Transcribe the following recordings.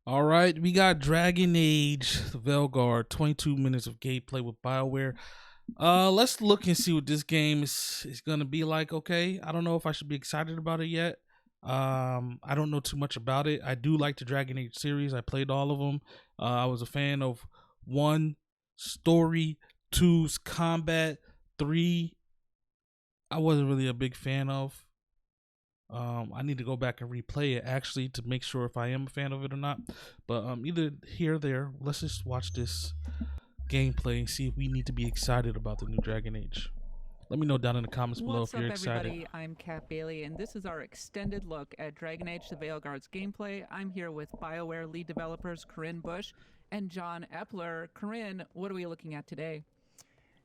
All right, we got Dragon Age Veilguard, 22 minutes of gameplay with BioWare. Let's look and see what this game is gonna be like. Okay, I don't know if I should be excited about it yet. I don't know too much about it. I do like the Dragon Age series. I played all of them. I was a fan of 1 story, 2's combat, 3 I wasn't really a big fan of. I need to go back and replay it actually to make sure if I am a fan of it or not. But either here or there, let's just watch this gameplay and see if we need to be excited about the new Dragon Age. Let me know down in the comments below What's if you're up, excited. everybody? I'm Kat Bailey, and this is our extended look at Dragon Age the Veilguard's gameplay. I'm here with BioWare lead developers Corinne Bush and John Epler. Corinne, what are we looking at today?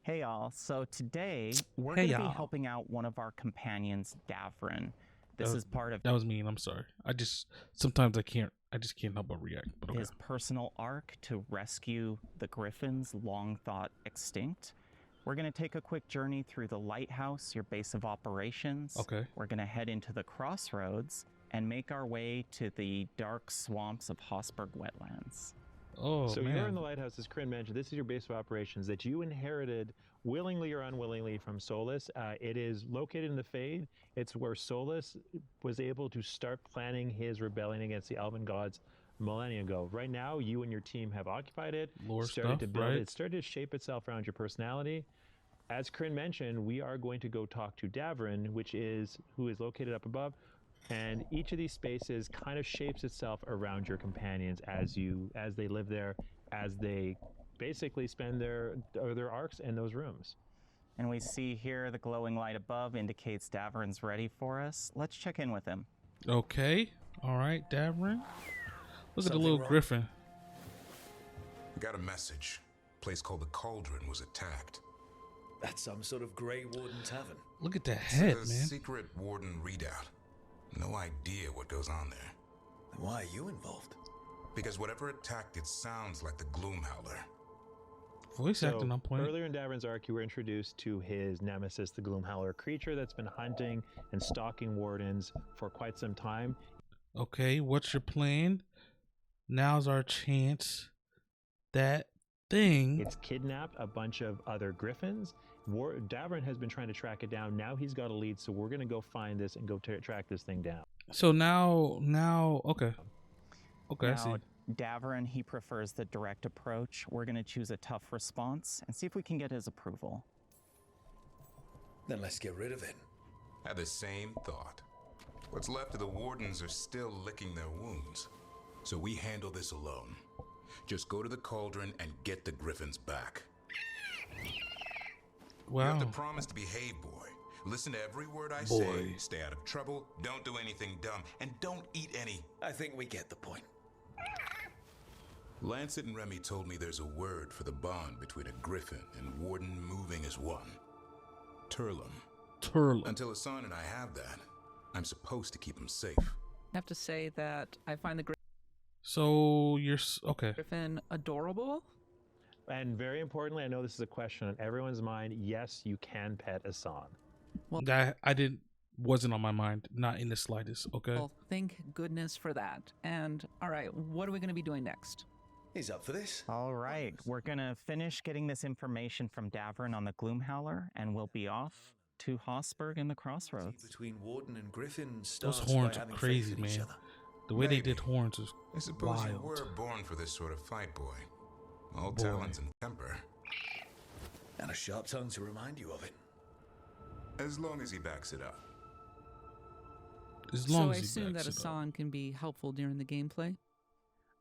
Hey y'all, so today we're going to be helping out one of our companions, Davrin. This is part of that was mean. I'm sorry. Sometimes I just can't help but react. But okay. His personal arc to rescue the griffins long thought extinct. We're going to take a quick journey through the lighthouse, your base of operations. Okay. We're going to head into the crossroads and make our way to the dark swamps of Hossberg wetlands. Oh, so man. You're in the lighthouse, as Corinne mentioned. This is your base of operations that you inherited willingly or unwillingly from Solus. It is located in the Fade. It's where Solus was able to start planning his rebellion against the Elven gods millennia ago. Right now, you and your team have occupied it, started to build it, started to shape itself around your personality. As Corinne mentioned, we are going to go talk to Davrin, who is located up above. And each of these spaces kind of shapes itself around your companions as they live there, as they basically spend their arcs in those rooms. And we see here the glowing light above indicates Davrin's ready for us. Let's check in with him. Okay. All right, Davrin. Look at the little griffin. We got a message. A place called the Cauldron was attacked. That's some sort of Grey Warden tavern. Look at that head, it's a man. Secret Warden readout. No idea what goes on there. Then why are you involved? Because whatever attacked it sounds like the Gloomhowler. Voice acting on point. Earlier in Davrin's arc, you were introduced to his nemesis, the Gloomhowler, a creature that's been hunting and stalking wardens for quite some time. Okay, what's your plan? Now's our chance. That thing. It's kidnapped a bunch of other griffins. Davrin has been trying to track it down. Now he's got a lead, so we're going to go find this and go track this thing down. So now, okay. Okay, now, I see. Davrin, he prefers the direct approach. We're going to choose a tough response and see if we can get his approval. Then let's get rid of it. Had the same thought. What's left of the wardens are still licking their wounds. So we handle this alone. Just go to the cauldron and get the griffins back. Wow. You have to promise to behave, boy. Listen to every word I say. Stay out of trouble. Don't do anything dumb. And don't eat any. I think we get the point. Lancet and Remy told me there's a word for the bond between a griffin and warden moving as one. Turlum. Until Hassan and I have that, I'm supposed to keep him safe. I have to say that I find the So you're okay. griffin adorable. And very importantly, I know this is a question on everyone's mind. Yes, you can pet Hassan. Well, wasn't on my mind, not in the slightest. Okay. Well, thank goodness for that. And all right, what are we going to be doing next? He's up for this. All right, we're going to finish getting this information from Davrin on the Gloomhowler, and we'll be off to Hossberg and the crossroads. Between Warden and Griffin, those horns are crazy, man. The way they did horns was I suppose wild. you were born for this sort of fight, boy. All talents and temper. And a sharp tongue to remind you of it. As long as he backs it up. As long So as I he assume backs that it up. Hassan can be helpful during the gameplay.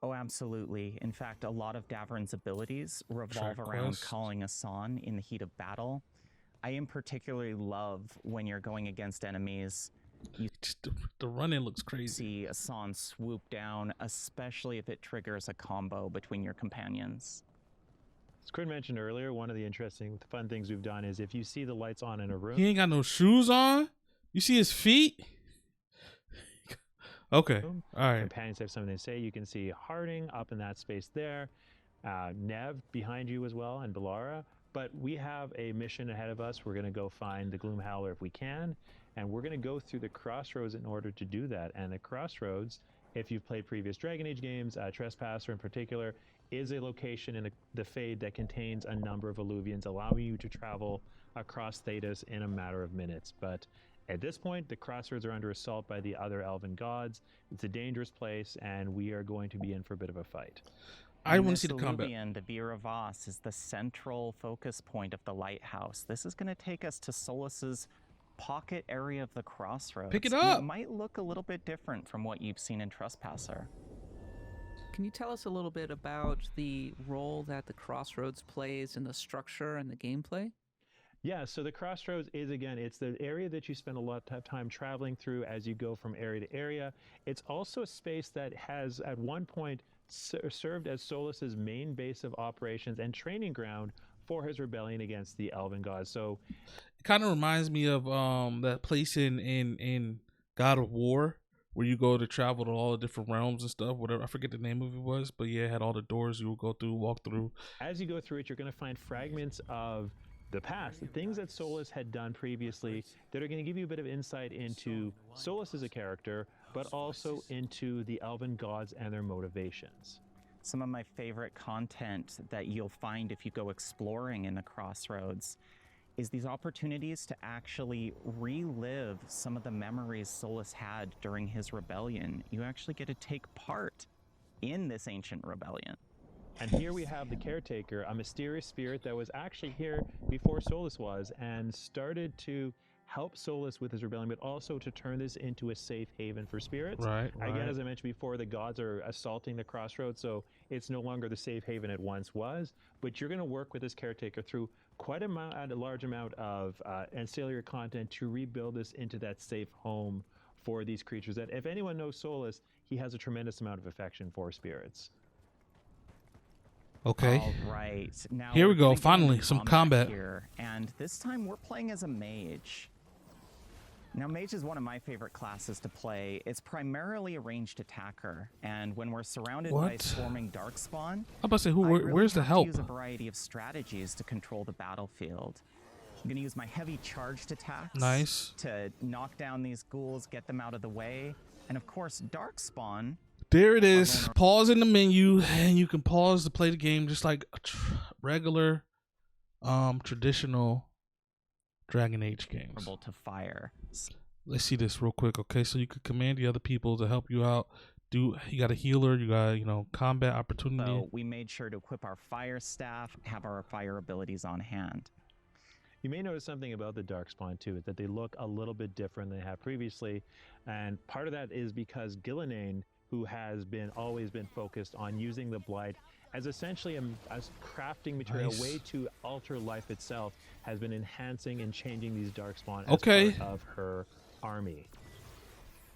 Oh, absolutely. In fact, a lot of Davrin's abilities revolve around calling Hassan in the heat of battle. I in particularly love when you're going against enemies. You the run-in looks crazy. See Hassan swoop down, especially if it triggers a combo between your companions. As Corinne mentioned earlier, one of the interesting, fun things we've done is if you see the lights on in a room. He ain't got no shoes on. You see his feet? Okay. All right. Companions have something to say. You can see Harding up in that space there. Nev behind you as well, and Belara. But we have a mission ahead of us. We're going to go find the Gloomhowler if we can. And we're going to go through the crossroads in order to do that. And the crossroads if you've played previous Dragon Age games, Trespasser in particular is a location in the Fade that contains a number of alluvions, allowing you to travel across Thedas in a matter of minutes. But at this point, the crossroads are under assault by the other elven gods. It's a dangerous place, and we are going to be in for a bit of a fight. I want to see the combat. The Vera Voss is the central focus point of the lighthouse. This is going to take us to Solas's pocket area of the crossroads. Pick it up! It might look a little bit different from what you've seen in Trespasser. Can you tell us a little bit about the role that the crossroads plays in the structure and the gameplay? Yeah, so the crossroads is, again, it's the area that you spend a lot of time traveling through as you go from area to area. It's also a space that has, at one point, served as Solas's main base of operations and training ground for his rebellion against the elven gods. So it kind of reminds me of that place in God of War, where you go to travel to all the different realms and stuff, whatever. I forget the name of it was, but yeah, it had all the doors you would go through, walk through. As you go through it, you're going to find fragments of the past, the things that Solas had done previously that are going to give you a bit of insight into Solas as a character, but also into the elven gods and their motivations. Some of my favorite content that you'll find if you go exploring in the crossroads is these opportunities to actually relive some of the memories Solas had during his rebellion. You actually get to take part in this ancient rebellion. And here we have the Caretaker, a mysterious spirit that was actually here before Solas was and started to help Solas with his rebellion, but also to turn this into a safe haven for spirits. Right. Again, as I mentioned before, the gods are assaulting the crossroads, so it's no longer the safe haven it once was, but you're going to work with this Caretaker through quite a large amount of ancillary content to rebuild this into that safe home for these creatures that, if anyone knows Solas, he has a tremendous amount of affection for spirits. Okay. All right. Now here we go. gonna get Finally, into some combat. Here, and this time we're playing as a mage. Now, mage is one of my favorite classes to play. It's primarily a ranged attacker, and when we're surrounded by swarming darkspawn, I'm about to say, where's the help? I use a variety of strategies to control the battlefield. I'm gonna use my heavy charged attacks to knock down these ghouls, get them out of the way, and of course, darkspawn. There it is. Pause in the menu, and you can pause to play the game just like a regular, traditional Dragon Age games. To fire. Let's see this real quick, okay? So you could command the other people to help you out. You got a healer, you got, combat opportunity. So we made sure to equip our fire staff, have our fire abilities on hand. You may notice something about the Darkspawn too, is that they look a little bit different than they have previously, and part of that is because Gillenane, who has always been focused on using the Blight as essentially a crafting material, a way to alter life itself, has been enhancing and changing these Darkspawn as part of her army.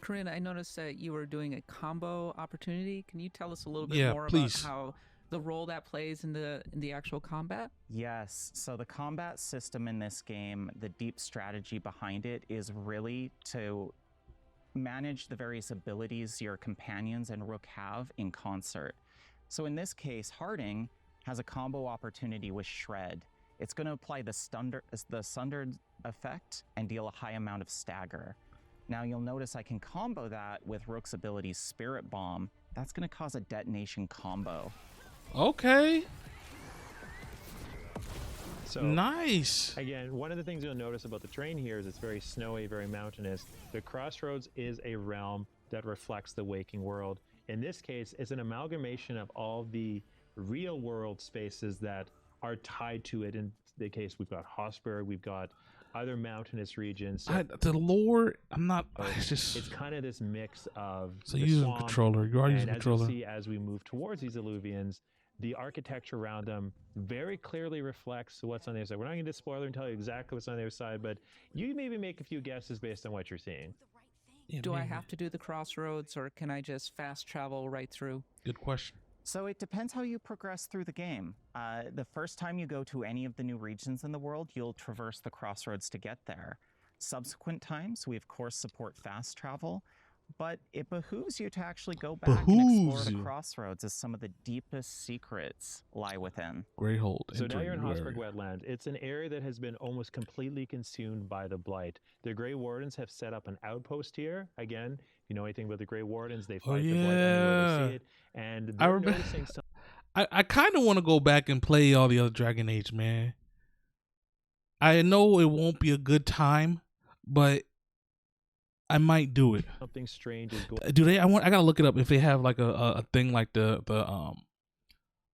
Corinne, I noticed that you were doing a combo opportunity. Can you tell us a little bit more about how the role that plays in the actual combat? Yes. So the combat system in this game, the deep strategy behind it is really to manage the various abilities your companions and Rook have in concert. So in this case, Harding has a combo opportunity with Shred. It's going to apply the Sundered effect and deal a high amount of stagger. Now you'll notice I can combo that with Rook's ability Spirit Bomb. That's going to cause a detonation combo. Okay. So, nice. Again, one of the things you'll notice about the terrain here is it's very snowy, very mountainous. The Crossroads is a realm that reflects the waking world. In this case, it's an amalgamation of all the real world spaces that are tied to it. In the case, we've got Hossberg, we've got other mountainous regions. So the lore, I'm not. It's kind of this mix of. So you're using a controller. You are using a controller. As you see, as we move towards these alluvians, the architecture around them very clearly reflects what's on the other side. We're not going to spoiler and tell you exactly what's on the other side, but you maybe make a few guesses based on what you're seeing. Do I have to do the crossroads, or can I just fast travel right through? Good question. So it depends how you progress through the game. The first time you go to any of the new regions in the world, you'll traverse the crossroads to get there. Subsequent times, we of course support fast travel, but it behooves you to actually go back and explore the crossroads, as some of the deepest secrets lie within. Greyhold. So now you're in Hossberg wetlands. It's an area that has been almost completely consumed by the Blight. The Grey Wardens have set up an outpost here. Again, you know anything about the Grey Wardens, they Oh fight the blight anywhere they yeah. see it, and I they're remember. noticing some. I kind of want to go back and play all the other Dragon Age, man. I know it won't be a good time, but I might do it. Something strange is going. Do they? I gotta look it up if they have like a thing like the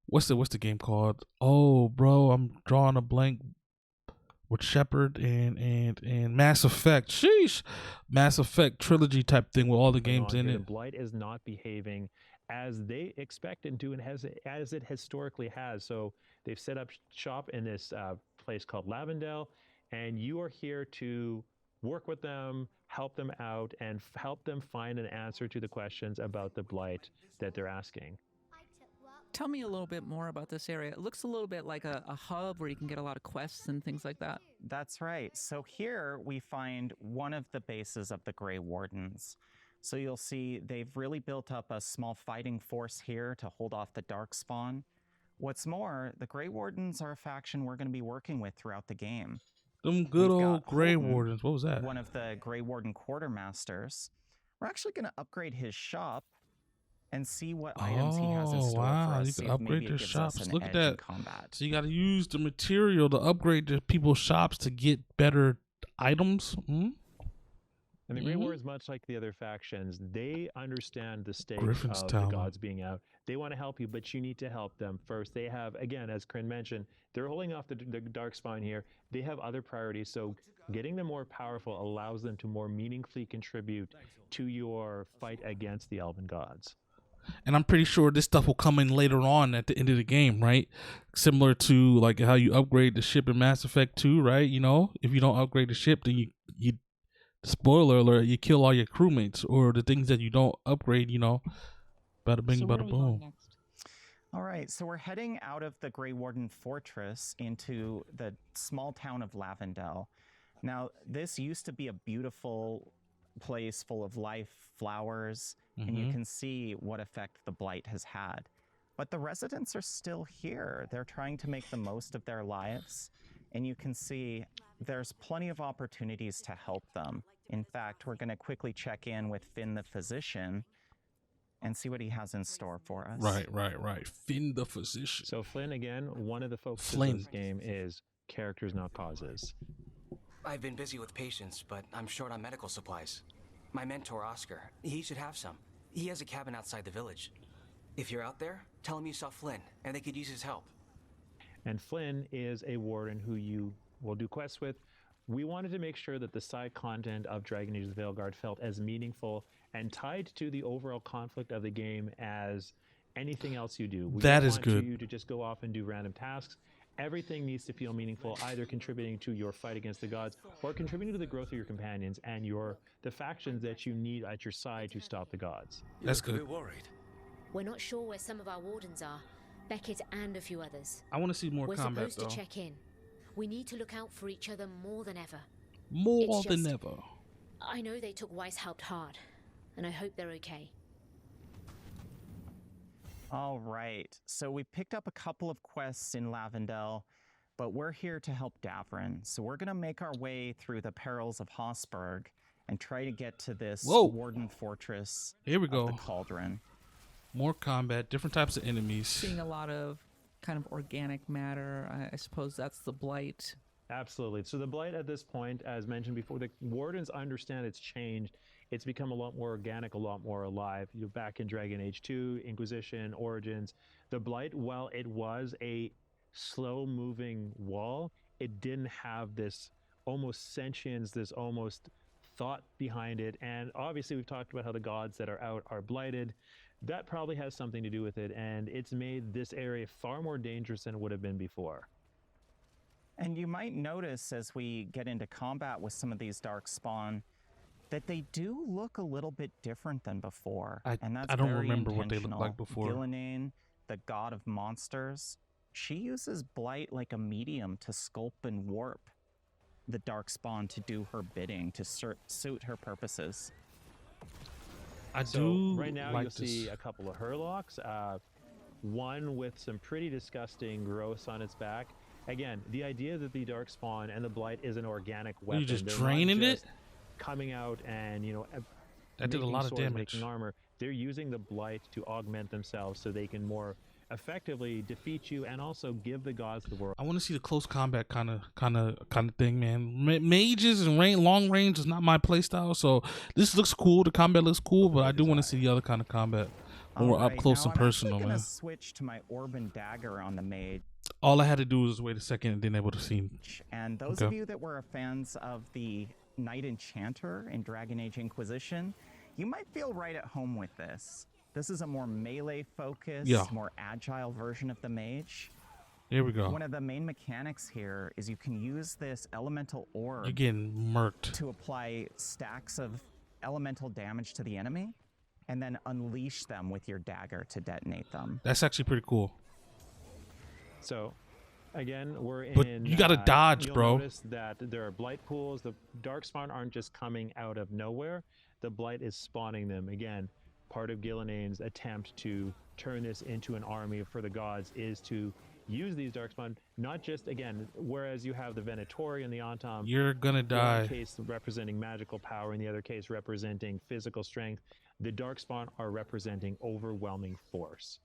what's the game called? Oh, bro, I'm drawing a blank. With Shepard and Mass Effect, sheesh, Mass Effect trilogy type thing with all the games in The it. blight is not behaving as they expect it to, and as it historically has. So they've set up shop in this place called Lavendel, and you are here to work with them, help them out, and help them find an answer to the questions about the blight that they're asking. Tell me a little bit more about this area. It looks a little bit like a hub where you can get a lot of quests and things like that. That's right. So here we find one of the bases of the Grey Wardens. So you'll see they've really built up a small fighting force here to hold off the Darkspawn. What's more, the Grey Wardens are a faction we're going to be working with throughout the game. Them good We've old got Grey Holden, Wardens. What was that? One of the Grey Warden quartermasters. We're actually going to upgrade his shop and see what items he has in store for us. You See can if upgrade maybe it their gives us shops. an Look at edge in that. combat. So you got to use the material to upgrade the people's shops to get better items. And the Grey Wardens, much like the other factions, they understand the stakes Griffin's of Tower. the gods being out. They want to help you, but you need to help them first. They have, again, as Kryn mentioned, they're holding off the Darkspawn here. They have other priorities, so getting them more powerful allows them to more meaningfully contribute to your fight against the Elven gods. And I'm pretty sure this stuff will come in later on at the end of the game, right? Similar to like how you upgrade the ship in Mass Effect 2, right? You know, if you don't upgrade the ship, then you spoiler alert, you kill all your crewmates, or the things that you don't upgrade, you know, bada bing, bada boom. All right, so we're heading out of the Grey Warden Fortress into the small town of Lavendel. Now, this used to be a beautiful place full of life, flowers, and you can see what effect the blight has had. But the residents are still here. They're trying to make the most of their lives, and you can see there's plenty of opportunities to help them. In fact, we're going to quickly check in with Finn the physician and see what he has in store for us. Right. Finn the physician. So Flynn, again, one of the focuses of this game is characters, not causes. I've been busy with patients, but I'm short on medical supplies. My mentor, Oscar, he should have some. He has a cabin outside the village. If you're out there, tell him you saw Flynn, and they could use his help. And Flynn is a warden who you will do quests with. We wanted to make sure that the side content of Dragon Age: The Veilguard felt as meaningful and tied to the overall conflict of the game as anything else you do. We That don't is want good. you to just go off and do random tasks. Everything needs to feel meaningful, either contributing to your fight against the gods or contributing to the growth of your companions and the factions that you need at your side to stop the gods. That's You look good. a bit worried. We're not sure where some of our wardens are. Beckett and a few others. I want to see more We're combat supposed though. to check in. We need to look out for each other more than ever. More It's than just- ever. I know they took Weishaupt hard, and I hope they're okay. All right, so we picked up a couple of quests in Lavendel, but we're here to help Davrin. So we're going to make our way through the perils of Hossberg and try to get to this Warden Fortress Here we of go. the Cauldron. More combat, different types of enemies. Seeing a lot of kind of organic matter. I suppose that's the blight. Absolutely. So the blight at this point, as mentioned before, the wardens understand it's changed. It's become a lot more organic, a lot more alive. You're back in Dragon Age 2, Inquisition, Origins. The blight, while it was a slow-moving wall, it didn't have this almost sentience, this almost thought behind it. And obviously we've talked about how the gods that are out are blighted. That probably has something to do with it, and it's made this area far more dangerous than it would have been before. And you might notice as we get into combat with some of these Darkspawn that they do look a little bit different than before. And that's I don't very remember what they looked intentional. like before. Gillenane, the god of monsters, she uses blight like a medium to sculpt and warp the Darkspawn to do her bidding, to suit her purposes. I So do right now like you'll this. see a couple of Hurlocks, one with some pretty disgusting growths on its back. Again, the idea that the Darkspawn and the Blight is an organic weapon. just They're draining not it? just coming out and, That did a lot of swords, damage. making armor. They're using the blight to augment themselves so they can more effectively defeat you and also give the gods the world. I want to see the close combat kind of thing, man. Mages and long range is not my playstyle, so this looks cool. The combat looks cool, but I do want to see the other kind of combat, more up close and personal, man. Switch to my orb and dagger on the mage. All I had to do was wait a second and then able to see. And those of you that were fans of the Knight Enchanter in Dragon Age Inquisition, you might feel right at home with this. This is a more melee-focused, more agile version of the mage. Here we go. One of the main mechanics here is you can use this elemental orb murked to apply stacks of elemental damage to the enemy and then unleash them with your dagger to detonate them. That's actually pretty cool. So, again, we're in... But you gotta dodge, bro. You'll notice that there are blight pools. The darkspawn aren't just coming out of nowhere. The blight is spawning them. Again, part of Gilneain's attempt to turn this into an army for the gods is to use these darkspawn, not just, again, whereas you have the Venatori and the Antam, you're gonna die. In one case representing magical power, in the other case representing physical strength, the darkspawn are representing overwhelming force.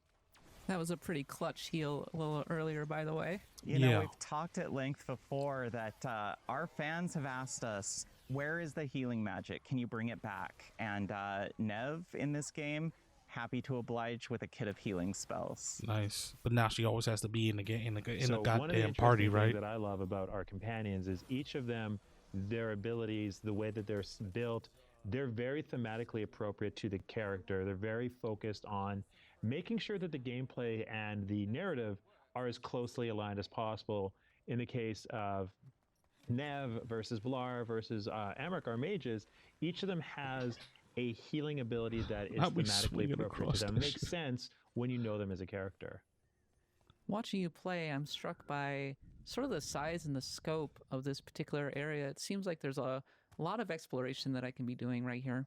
That was a pretty clutch heal a little earlier, by the way. You know, we've talked at length before that our fans have asked us, where is the healing magic? Can you bring it back? And Nev in this game, happy to oblige with a kit of healing spells. Nice. But now she always has to be in the So goddamn one of the party, right? things that I love about our companions is each of them, their abilities, the way that they're built, they're very thematically appropriate to the character. They're very focused on making sure that the gameplay and the narrative are as closely aligned as possible. In the case of Nev versus Vlar versus Amrik, our mages, each of them has a healing ability that is thematically appropriate to them. It makes sense when you know them as a character. Watching you play, I'm struck by sort of the size and the scope of this particular area. It seems like there's a lot of exploration that I can be doing right here.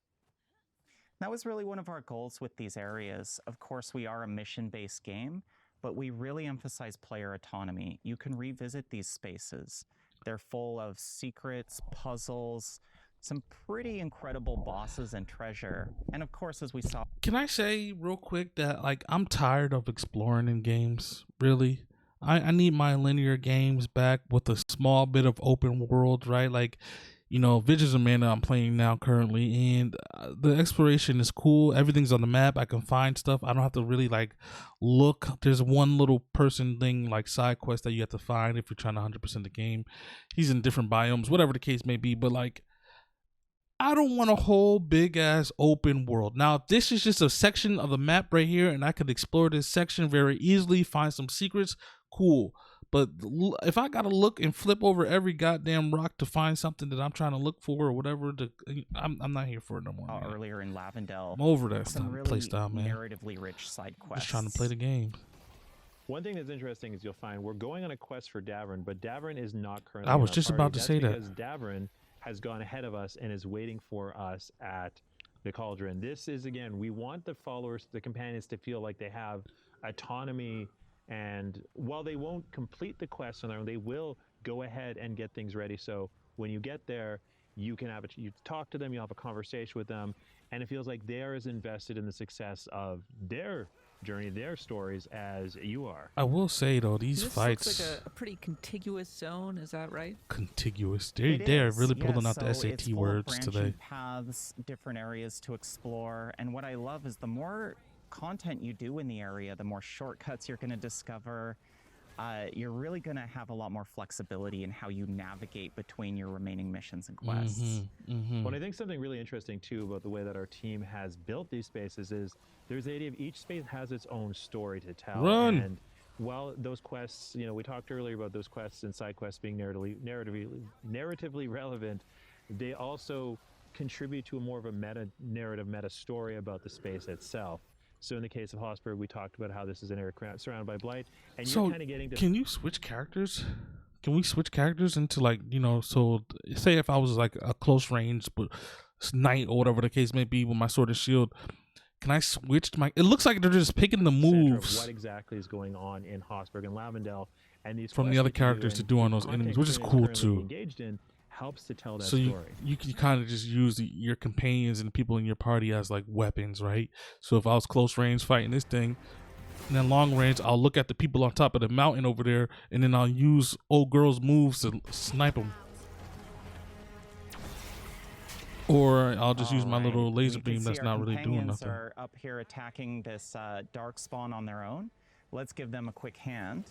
That was really one of our goals with these areas. Of course, we are a mission-based game, but we really emphasize player autonomy. You can revisit these spaces. They're full of secrets, puzzles, some pretty incredible bosses and treasure. And of course, as we saw... Can I say real quick that, like, I'm tired of exploring in games, really? I need my linear games back with a small bit of open world, right? Like, you know, Visions of Mana I'm playing now currently, and the exploration is cool. Everything's on the map. I can find stuff. I don't have to really, like, look. There's one little person thing, like, side quest that you have to find if you're trying to 100% the game. He's in different biomes, whatever the case may be, but, like, I don't want a whole big-ass open world. Now, if this is just a section of the map right here, and I could explore this section very easily, find some secrets, cool. But if I gotta look and flip over every goddamn rock to find something that I'm trying to look for or whatever, I'm not here for it no more. Earlier in Lavendel, I'm over that really playstyle, man. Narratively rich side quests. Just trying to play the game. One thing that's interesting is you'll find we're going on a quest for Davern, but Davern is not currently. I was just about to say that. Because Davern has gone ahead of us and is waiting for us at the cauldron. This is, again, we want the followers, the companions, to feel like they have autonomy. And while they won't complete the quest on their own, they will go ahead and get things ready. So when you get there, you can you talk to them, you'll have a conversation with them, and it feels like they are as invested in the success of their journey, their stories, as you are. I will say though, these fights looks like a pretty contiguous zone. Is that right? Contiguous. They're really pulling out the SAT words today. Paths, different areas to explore, and what I love is the more content you do in the area, the more shortcuts you're going to discover. You're really going to have a lot more flexibility in how you navigate between your remaining missions and quests. Well, I think something really interesting too about the way that our team has built these spaces is there's the idea of each space has its own story to tell. And while those quests, you know, we talked earlier about those quests and side quests being narratively relevant, they also contribute to a more of a meta story about the space itself. So in the case of Hossberg, we talked about how this is an area surrounded by blight, and you're kind of getting to... Can you switch characters? Can we switch characters into, like, you know, so say if I was like a close range but knight or whatever the case may be with my sword and shield, can I switch to my... It looks like they're just picking the moves. What exactly is going on in Hossberg and Lavendel, and these from the other characters to do on those enemies, which is cool too. Engaged in helps to tell that So story. you can kind of just use your companions and people in your party as like weapons, right? So if I was close range fighting this thing, and then long range, I'll look at the people on top of the mountain over there, and then I'll use old girl's moves to snipe them. Or I'll just use my little laser beam that's not really doing nothing. Are up here attacking this dark spawn on their own. Let's give them a quick hand.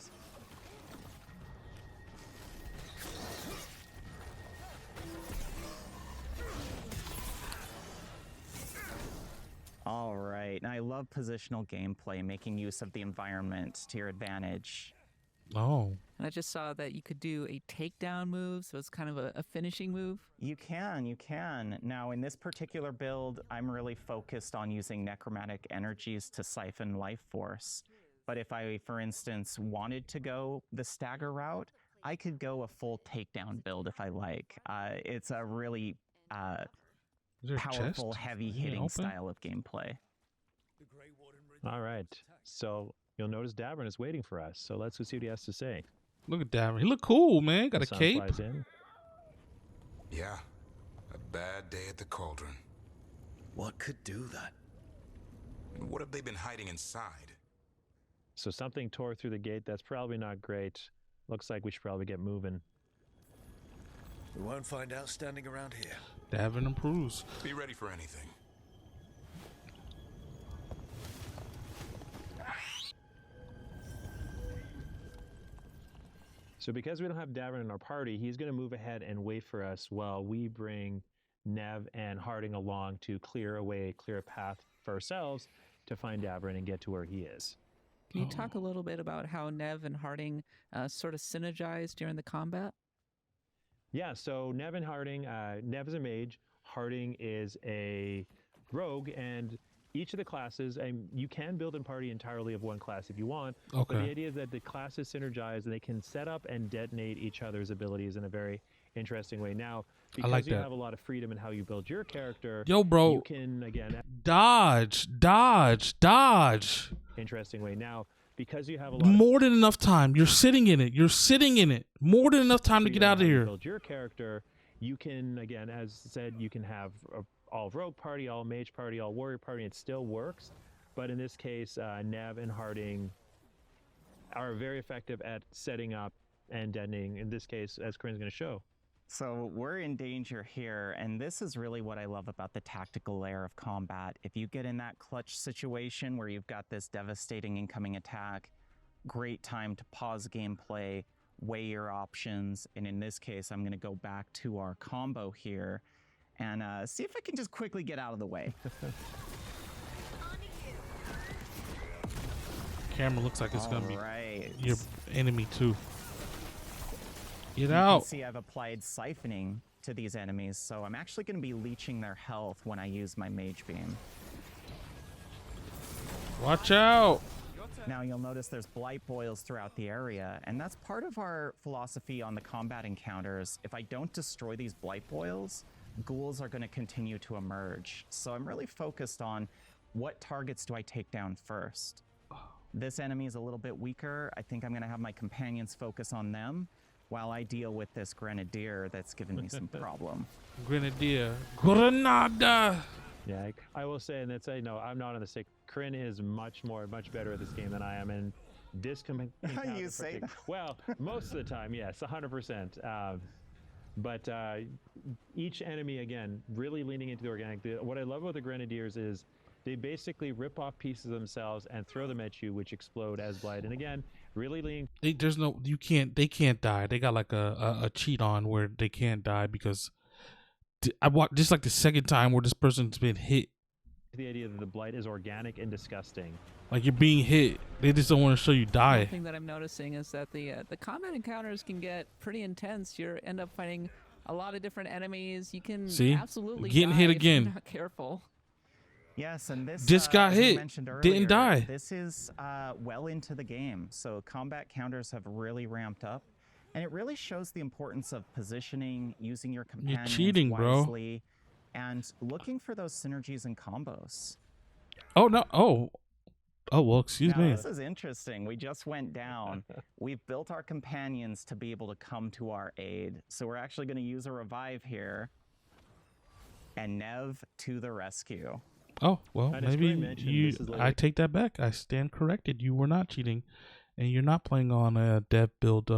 All right, and I love positional gameplay, making use of the environment to your advantage. Oh. And I just saw that you could do a takedown move, so it's kind of a finishing move. You can. Now, in this particular build, I'm really focused on using necromantic energies to siphon life force. But if I, for instance, wanted to go the stagger route, I could go a full takedown build if I like. It's a really powerful, heavy-hitting style of gameplay. All right, so you'll notice Davern is waiting for us. So let's go see what he has to say. Look at Davern. He look cool, man. Got a cape. Flies in. Yeah, a bad day at the cauldron. What could do that? And what have they been hiding inside? So something tore through the gate. That's probably not great. Looks like we should probably get moving. We won't find out standing around here. Davern improves. Be ready for anything. So because we don't have Davern in our party, he's going to move ahead and wait for us while we bring Nev and Harding along to clear a path for ourselves to find Davern and get to where he is. Can you talk a little bit about how Nev and Harding sort of synergize during the combat? Yeah, so Nev and Harding, Nev is a mage, Harding is a rogue, and each of the classes, you can build a party entirely of one class if you want, but the idea is that the classes synergize and they can set up and detonate each other's abilities in a very interesting way. Now, because you have a lot of freedom in how you build your character, you can, again... Dodge! Interesting way. Now, because you have a lot more than enough time. You're sitting in it. More than enough time to get out of here. Build your character. You can, again, as said, you can have all rogue party, all mage party, all warrior party. It still works. But in this case, Nev and Harding are very effective at setting up and detonating. In this case, as Corinne's going to show. So we're in danger here, and this is really what I love about the tactical layer of combat. If you get in that clutch situation where you've got this devastating incoming attack, great time to pause gameplay, weigh your options, and in this case, I'm going to go back to our combo here and see if I can just quickly get out of the way. Camera looks like it's going to be your enemy too. Get out. You can see I've applied siphoning to these enemies, so I'm actually going to be leeching their health when I use my mage beam. Watch out. Now you'll notice there's blight boils throughout the area, and that's part of our philosophy on the combat encounters. If I don't destroy these blight boils, ghouls are going to continue to emerge. So I'm really focused on what targets do I take down first. This enemy is a little bit weaker. I think I'm going to have my companions focus on them while I deal with this grenadier that's given me some problem. Grenadier. Grenada! Yeah, I will say, and that's, I'm not on the stick. Corinne is much better at this game than I am, and this You say that? Well, most of the time, yes, 100%. But each enemy, again, really leaning into the organic. What I love about the Grenadiers is they basically rip off pieces of themselves and throw them at you, which explode as blight. And again, really leaning. They can't die. They got like a cheat on where they can't die because I watched just like the second time where this person's been hit. The idea that the blight is organic and disgusting. Like you're being hit. They just don't want to show you die. One thing that I'm noticing is that the combat encounters can get pretty intense. You end up fighting a lot of different enemies. You can absolutely getting hit again. If you're not careful. Yes, and this just got hit. Earlier, didn't die. This is well into the game, so combat counters have really ramped up, and it really shows the importance of positioning, using your companions wisely, and looking for those synergies and combos. Oh no! Oh, Oh, well, excuse Now, me. this is interesting. We just went down. We've built our companions to be able to come to our aid. So we're actually going to use a revive here. And Nev to the rescue. Oh, well, And as maybe Corinne mentioned, you. this is like- I take that back. I stand corrected. You were not cheating, and you're not playing on a dev build.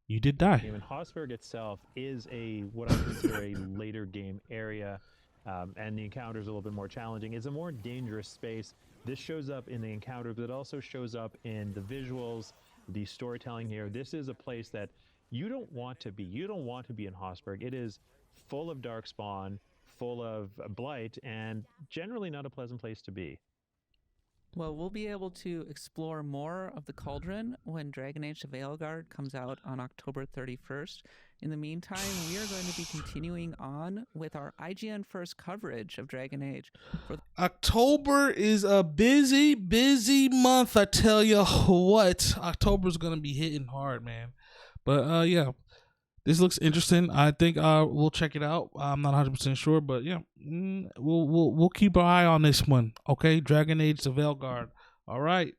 You did die. Even Hossberg itself is what I consider a later game area, and the encounter is a little bit more challenging. It's a more dangerous space. This shows up in the encounter, but it also shows up in the visuals, the storytelling here. This is a place that you don't want to be. You don't want to be in Hossberg. It is full of darkspawn, full of blight, and generally not a pleasant place to be. Well, we'll be able to explore more of the cauldron when Dragon Age the Veilguard comes out on October 31st. In the meantime, we are going to be continuing on with our IGN First coverage of Dragon Age. October is a busy, busy month. I tell you what, October's gonna be hitting hard, man. But yeah, this looks interesting. I think we'll check it out. I'm not 100% sure, but yeah, we'll keep our eye on this one. Okay, Dragon Age the Veilguard. All right.